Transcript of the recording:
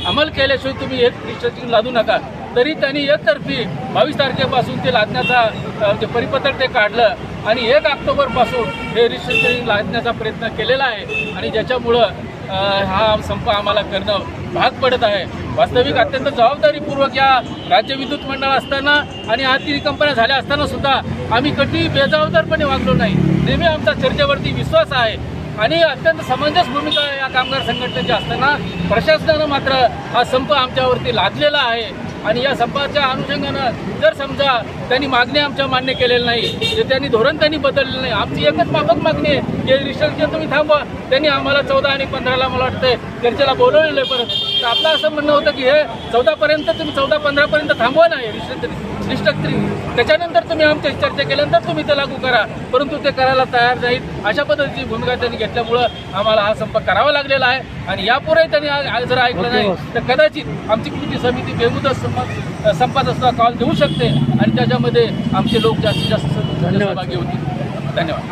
अंमल केल्याशिवाय तुम्ही एक रिस्ट्रिक्शन लादू नका. तरी त्यांनी एकतर्फी 22 तारखेपासून ते लादण्याचा जे परिपत्रक ते काढलं आणि 1 ऑक्टोबरपासून हे रिस्ट्रिक्शन लादण्याचा प्रयत्न केलेला आहे आणि ज्याच्यामुळं हा संप आम्हाला करणं भाग पडत आहे. वास्तविक अत्यंत जबाबदारीपूर्वक या राज्य विद्युत मंडळ असताना आणि या 3 कंपन्या झाल्या असताना सुद्धा आम्ही कधी बेजबाबदारपणे वागलो नाही. नेहमी आमचा चर्चेवरती विश्वास आहे आणि अत्यंत समंजस भूमिका या कामगार संघटनेची असताना प्रशासनानं मात्र हा संप आमच्यावरती लादलेला आहे. आणि या संपाच्या अनुषंगानं जर समजा त्यांनी मागणी आमच्या मान्य केलेलं नाही, तर त्यांनी धोरण त्यांनी बदललेलं नाही. आमची एकच माफक मागणी आहे की रिस्ट्रिक्शन तुम्ही थांबवा. त्यांनी आम्हाला 14 आणि 15ला मला वाटतं चर्चेला बोलवलेलं आहे. परत तर आपलं असं म्हणणं होतं की हे 14पर्यंत तुम्ही 14-15पर्यंत थांबवा नाही रिस्ट्रिक्शन, त्याच्यानंतर तुम्ही आमच्या चर्चा केल्यानंतर तुम्ही ते लागू करा. परंतु ते करायला तयार नाहीत. अशा पद्धतीची भूमिका त्यांनी घेतल्यामुळं आम्हाला हा संप करावा लागलेला आहे. आणि यापुढे त्यांनी जर ऐकलं नाही तर कदाचित आमची कृती समिती बेमुदत संपात असता कॉल देऊ शकते आणि त्याच्यामध्ये आमचे लोक जास्तीत जास्त सहभागी होतील. धन्यवाद.